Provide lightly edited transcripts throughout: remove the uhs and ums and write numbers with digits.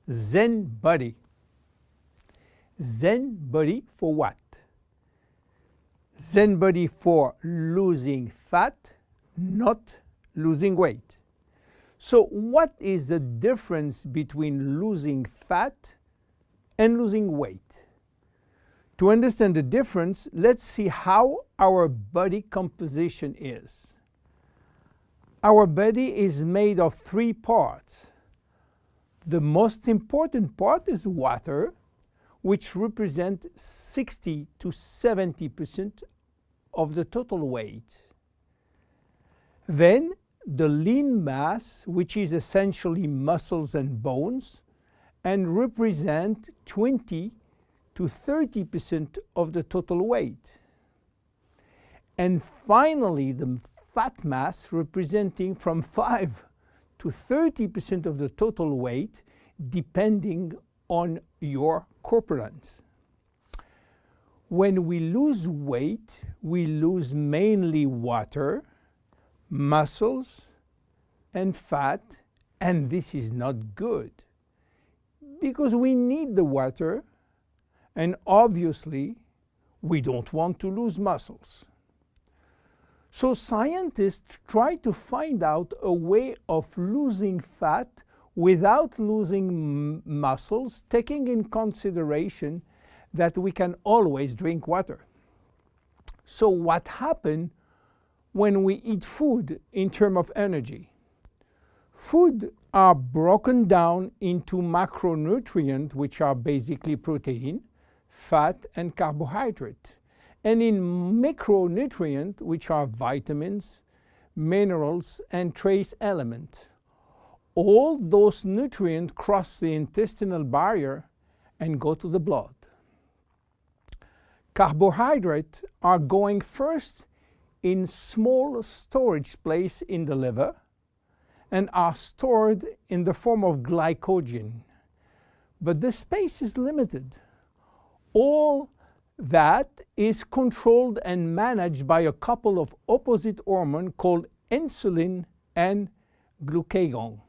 Zen body. Zen body for what? Zen body for losing fat, not losing weight. So what is the difference between losing fat and losing weight? To understand the difference, let's see how our body composition is. Our body is made of 3 parts. The most important part is water, which represents 60 to 70% of the total weight. Then the lean mass, which is essentially muscles and bones, and represent 20 to 30% of the total weight. And finally, the fat mass, representing from 5 to 30% of the total weight, depending on your corpulence. When we lose weight, we lose mainly water, muscles, and fat, and this is not good because we need the water, and obviously we don't want to lose muscles. So scientists try to find out a way of losing fat without losing muscles, taking in consideration that we can always drink water. So what happens when we eat food in terms of energy? Food are broken down into macronutrients, which are basically protein, fat, and carbohydrate, and in micronutrients, which are vitamins, minerals, and trace elements. All those nutrients cross the intestinal barrier and go to the blood. Carbohydrates are going first in small storage place in the liver and are stored in the form of glycogen. But the space is limited. All that is controlled and managed by a couple of opposite hormones called insulin and glucagon.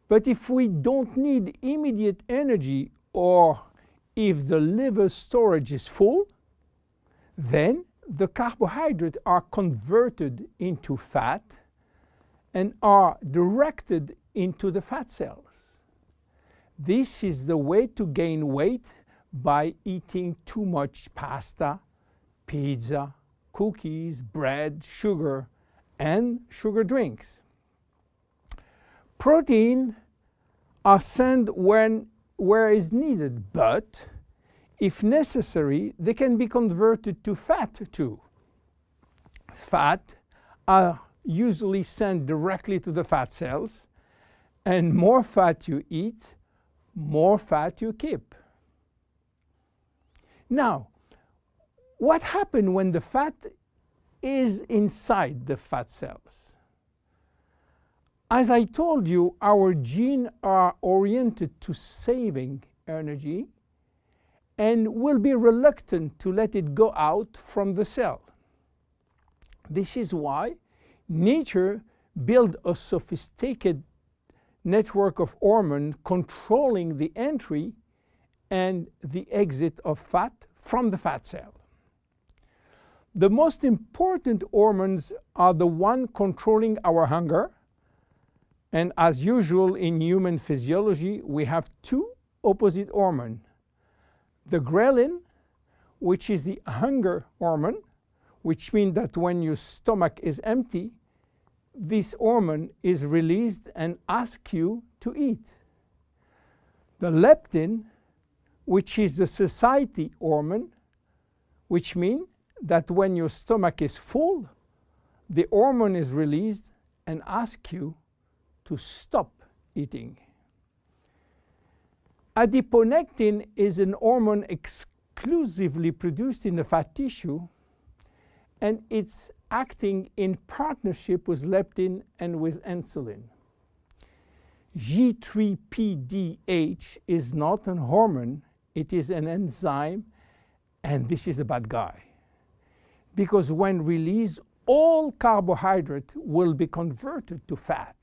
But if we don't need immediate energy, or if the liver storage is full, then the carbohydrates are converted into fat and are directed into the fat cells. This is the way to gain weight by eating too much pasta, pizza, cookies, bread, sugar, and sugar drinks. Protein are sent where is needed, but if necessary, they can be converted to fat too. Fat are usually sent directly to the fat cells, and more fat you eat, more fat you keep. Now, what happens when the fat is inside the fat cells? As I told you, our genes are oriented to saving energy and will be reluctant to let it go out from the cell. This is why nature built a sophisticated network of hormones controlling the entry and the exit of fat from the fat cell. The most important hormones are the ones controlling our hunger, and as usual in human physiology, we have 2 opposite hormones. The ghrelin, which is the hunger hormone, which means that when your stomach is empty, this hormone is released and asks you to eat. The leptin, which is the satiety hormone, which means that when your stomach is full, the hormone is released and asks you to stop eating. Adiponectin is an hormone exclusively produced in the fat tissue, and it's acting in partnership with leptin and with insulin. G3PDH is not a hormone, it is an enzyme, and this is a bad guy. Because when released, all carbohydrate will be converted to fat.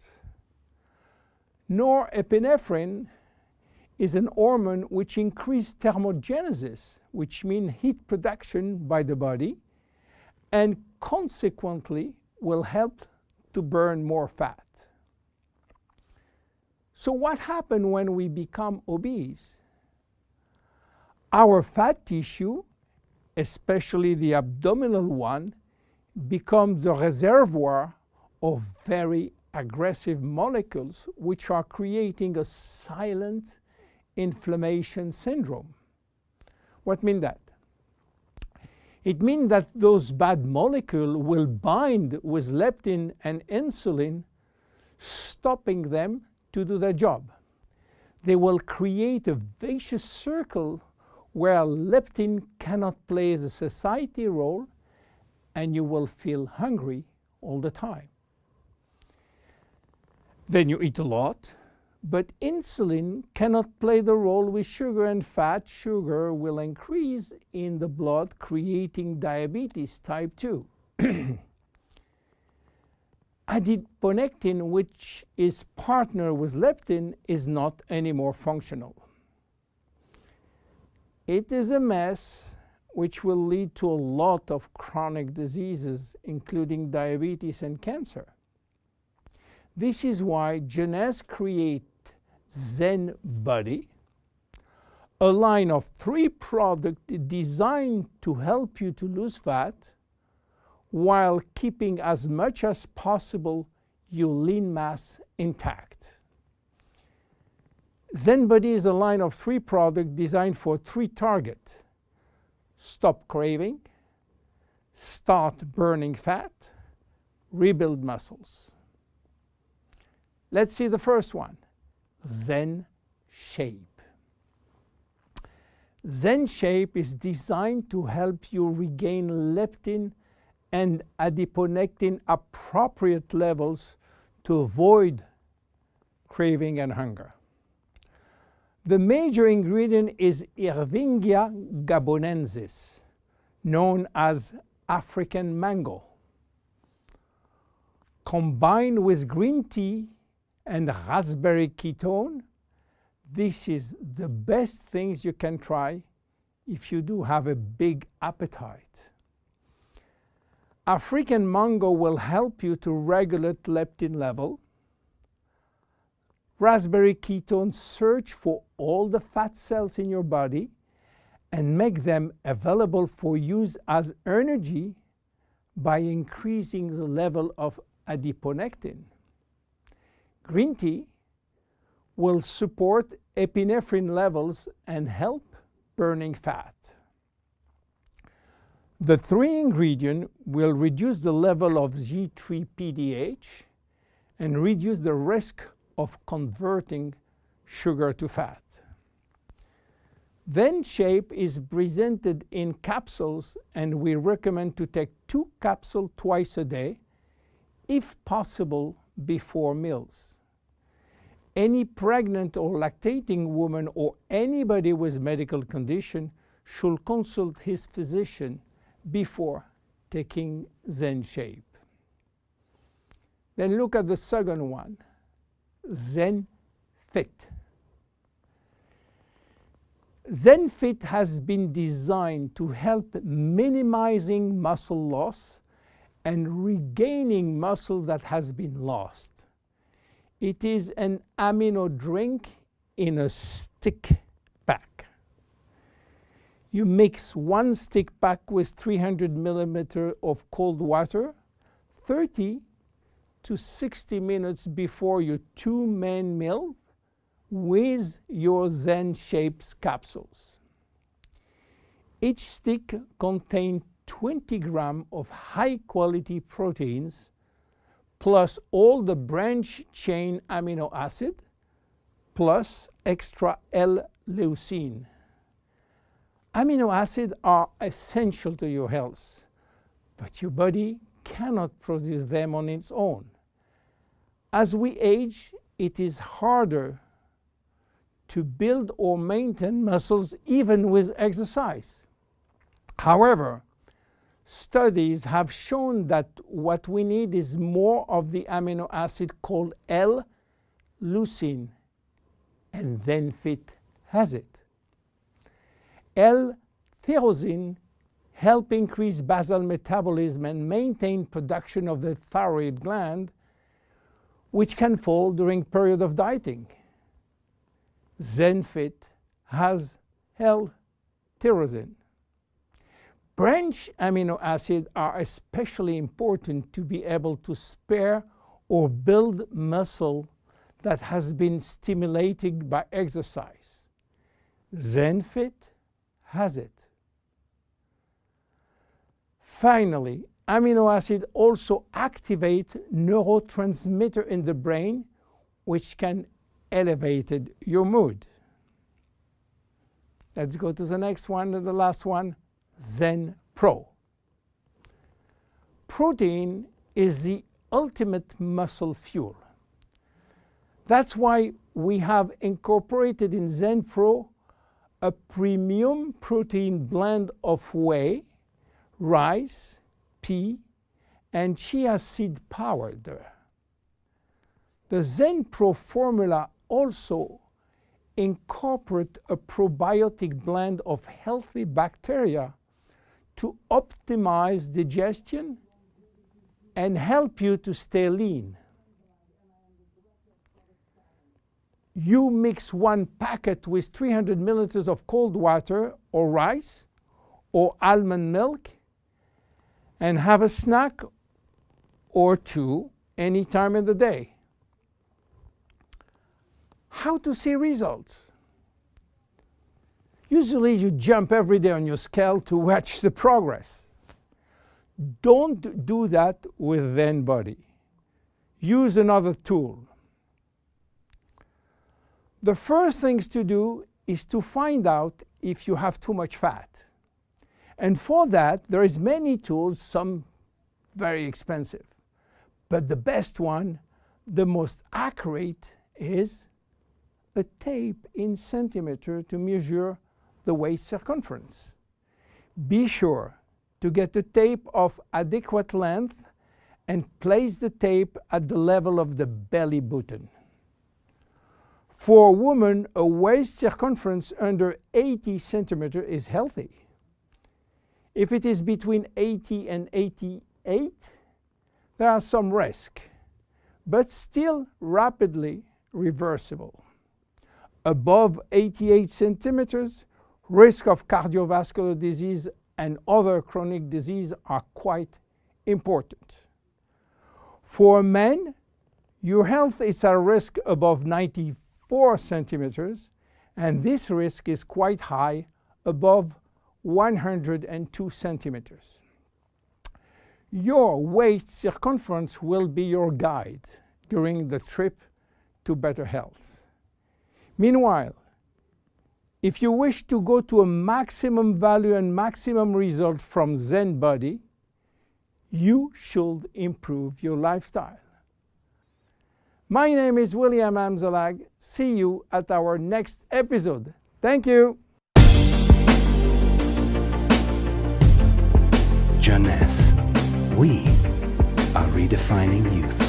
Norepinephrine is an hormone which increases thermogenesis, which means heat production by the body, and consequently will help to burn more fat. So what happens when we become obese? Our fat tissue, especially the abdominal one, becomes the reservoir of very aggressive molecules which are creating a silent inflammation syndrome. What means that? It means that those bad molecules will bind with leptin and insulin, stopping them to do their job. They will create a vicious circle where leptin cannot play the satiety role, and you will feel hungry all the time. Then you eat a lot, but insulin cannot play the role with sugar and fat. Sugar will increase in the blood, creating diabetes type 2. Adiponectin, which is partner with leptin, is not anymore functional. It is a mess which will lead to a lot of chronic diseases, including diabetes and cancer. This is why Jeunesse created Bodi, a line of 3 products designed to help you to lose fat while keeping as much as possible your lean mass intact. Bodi is a line of 3 products designed for 3 targets: stop craving, start burning fat, rebuild muscles. Let's see the first one, Shape. Shape is designed to help you regain leptin and adiponectin appropriate levels to avoid craving and hunger. The major ingredient is Ervingia gabonensis, known as African mango. Combined with green tea and raspberry ketone, this is the best things you can try if you do have a big appetite. African mango will help you to regulate leptin level. Raspberry ketone search for all the fat cells in your body and make them available for use as energy by increasing the level of adiponectin. Green tea will support epinephrine levels and help burning fat. The 3 ingredients will reduce the level of G3-PDH and reduce the risk of converting sugar to fat. Shape is presented in capsules, and we recommend to take 2 capsules twice a day, if possible before meals. Any pregnant or lactating woman or anybody with medical condition should consult his physician before taking Shape. Then look at the second one, Fit. Fit has been designed to help minimizing muscle loss and regaining muscle that has been lost. It is an amino drink in a stick pack. You mix 1 stick pack with 300 milliliters of cold water 30 to 60 minutes before your 2 main meal with your Shapes capsules. Each stick contains 20 grams of high-quality proteins plus all the branch-chain amino acid plus extra L-leucine. Amino acids are essential to your health, but your body cannot produce them on its own. As we age, it is harder to build or maintain muscles even with exercise. However, studies have shown that what we need is more of the amino acid called L-leucine. L-leucine, and Zenfit has it. L-tyrosine help increase basal metabolism and maintain production of the thyroid gland, which can fall during period of dieting. Zenfit has L-tyrosine. Branch amino acids are especially important to be able to spare or build muscle that has been stimulated by exercise. Zenfit has it. Finally, amino acids also activate neurotransmitter in the brain, which can elevate your mood. Let's go to the next one and the last one, Zen Pro. Protein is the ultimate muscle fuel. That's why we have incorporated in Zen Pro a premium protein blend of whey, rice, pea, and chia seed powder. The Zen Pro formula also incorporates a probiotic blend of healthy bacteria to optimize digestion and help you to stay lean. You mix one packet with 300 milliliters of cold water or rice or almond milk and have a snack or two any time in the day. How to see results? Usually you jump every day on your scale to watch the progress. Don't do that with Zen Bodi. Use another tool. The first things to do is to find out if you have too much fat. And for that, there is many tools, some very expensive. But the best one, the most accurate, is a tape in centimeter to measure the waist circumference. Be sure to get the tape of adequate length and place the tape at the level of the belly button. For a woman, a waist circumference under 80 centimeters is healthy. If it is between 80 and 88, there are some risk, but still rapidly reversible. Above 88 centimeters, risk of cardiovascular disease and other chronic disease are quite important. For men, your health is at risk above 94 centimeters, and this risk is quite high, above 102 centimeters. Your waist circumference will be your guide during the trip to better health. Meanwhile, if you wish to go to a maximum value and maximum result from Zen Bodi, you should improve your lifestyle. My name is William Amzalag. See you at our next episode. Thank you. Jeunesse. We are redefining youth.